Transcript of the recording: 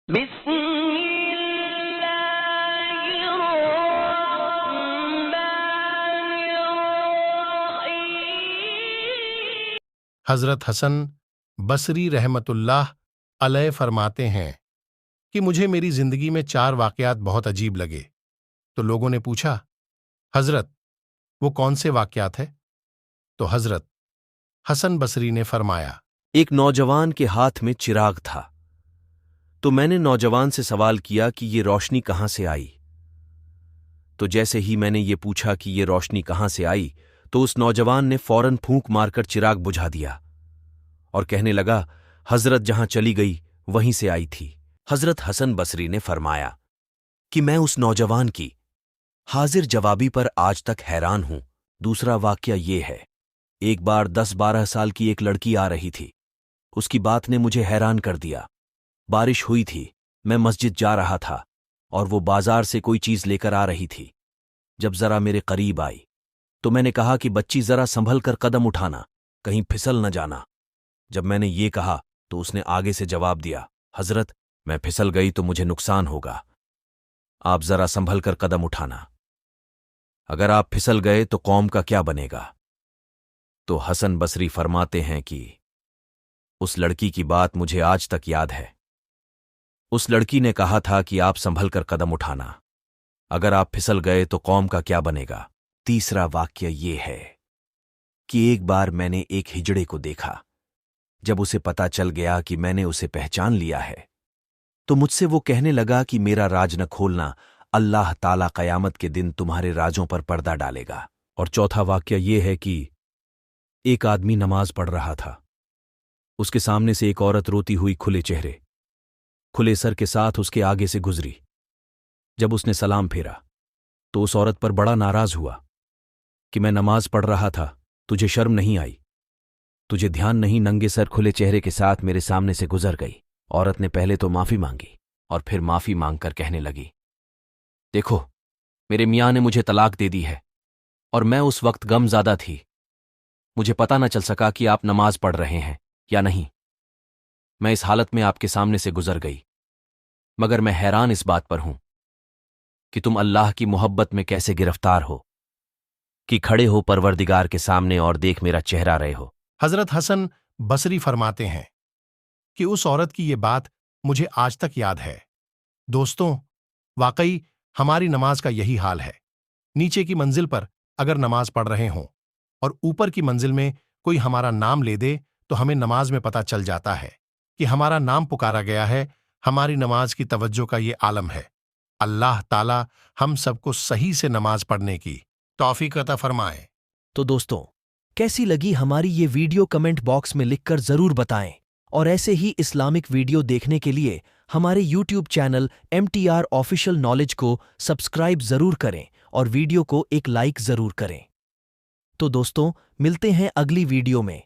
بسم اللہ الرحمن الرحیم۔ حضرت حسن بصری رحمت اللہ علیہ فرماتے ہیں کہ مجھے میری زندگی میں 4 واقعات بہت عجیب لگے، تو لوگوں نے پوچھا، حضرت وہ کون سے واقعات ہیں؟ تو حضرت حسن بصری نے فرمایا، ایک نوجوان کے ہاتھ میں چراغ تھا، تو میں نے نوجوان سے سوال کیا کہ یہ روشنی کہاں سے آئی؟ تو جیسے ہی میں نے یہ پوچھا کہ یہ روشنی کہاں سے آئی تو اس نوجوان نے فوراً پھونک مار کر چراغ بجھا دیا اور کہنے لگا، حضرت جہاں چلی گئی وہیں سے آئی تھی۔ حضرت حسن بصری نے فرمایا کہ میں اس نوجوان کی حاضر جوابی پر آج تک حیران ہوں۔ دوسرا واقعہ یہ ہے، ایک بار 10-12 سال کی ایک لڑکی آ رہی تھی، اس کی بات نے مجھے حیران کر دیا۔ بارش ہوئی تھی، میں مسجد جا رہا تھا اور وہ بازار سے کوئی چیز لے کر آ رہی تھی۔ جب ذرا میرے قریب آئی تو میں نے کہا کہ بچی ذرا سنبھل کر قدم اٹھانا، کہیں پھسل نہ جانا۔ جب میں نے یہ کہا تو اس نے آگے سے جواب دیا، حضرت میں پھسل گئی تو مجھے نقصان ہوگا، آپ ذرا سنبھل کر قدم اٹھانا، اگر آپ پھسل گئے تو قوم کا کیا بنے گا؟ تو حسن بصری فرماتے ہیں کہ اس لڑکی کی بات مجھے آج تک یاد ہے۔ اس لڑکی نے کہا تھا کہ آپ سنبھل کر قدم اٹھانا، اگر آپ پھسل گئے تو قوم کا کیا بنے گا؟ تیسرا واقعہ یہ ہے کہ ایک بار میں نے ایک ہجڑے کو دیکھا۔ جب اسے پتا چل گیا کہ میں نے اسے پہچان لیا ہے تو مجھ سے وہ کہنے لگا کہ میرا راج نہ کھولنا، اللہ تعالیٰ قیامت کے دن تمہارے رازوں پر پردہ ڈالے گا۔ اور چوتھا واقعہ یہ ہے کہ ایک آدمی نماز پڑھ رہا تھا، اس کے سامنے سے ایک عورت روتی ہوئی کھلے چہرے، کھلے سر کے ساتھ اس کے آگے سے گزری۔ جب اس نے سلام پھیرا تو اس عورت پر بڑا ناراض ہوا کہ میں نماز پڑھ رہا تھا، تجھے شرم نہیں آئی؟ تجھے دھیان نہیں، ننگے سر کھلے چہرے کے ساتھ میرے سامنے سے گزر گئی۔ عورت نے پہلے تو معافی مانگی اور پھر معافی مانگ کر کہنے لگی، دیکھو میرے میاں نے مجھے طلاق دے دی ہے اور میں اس وقت غم زدہ تھی، مجھے پتہ نہ چل سکا کہ آپ نماز پڑھ رہے ہیں یا نہیں۔ میں اس حالت میں آپ کے سامنے سے گزر گئی، مگر میں حیران اس بات پر ہوں کہ تم اللہ کی محبت میں کیسے گرفتار ہو کہ کھڑے ہو پروردگار کے سامنے اور دیکھ میرا چہرہ رہے ہو۔ حضرت حسن بصری فرماتے ہیں کہ اس عورت کی یہ بات مجھے آج تک یاد ہے۔ دوستوں، واقعی ہماری نماز کا یہی حال ہے۔ نیچے کی منزل پر اگر نماز پڑھ رہے ہوں اور اوپر کی منزل میں کوئی ہمارا نام لے دے تو ہمیں نماز میں پتہ چل جاتا ہے کہ ہمارا نام پکارا گیا ہے۔ ہماری نماز کی توجہ کا یہ عالم ہے۔ اللہ تعالی ہم سب کو صحیح سے نماز پڑھنے کی توفیق عطا فرمائے۔ تو دوستوں، کیسی لگی ہماری یہ ویڈیو کمنٹ باکس میں لکھ کر ضرور بتائیں، اور ایسے ہی اسلامک ویڈیو دیکھنے کے لیے ہمارے YouTube channel MTR official knowledge کو سبسکرائب ضرور کریں اور ویڈیو کو ایک لائک ضرور کریں۔ تو دوستوں، ملتے ہیں اگلی ویڈیو میں۔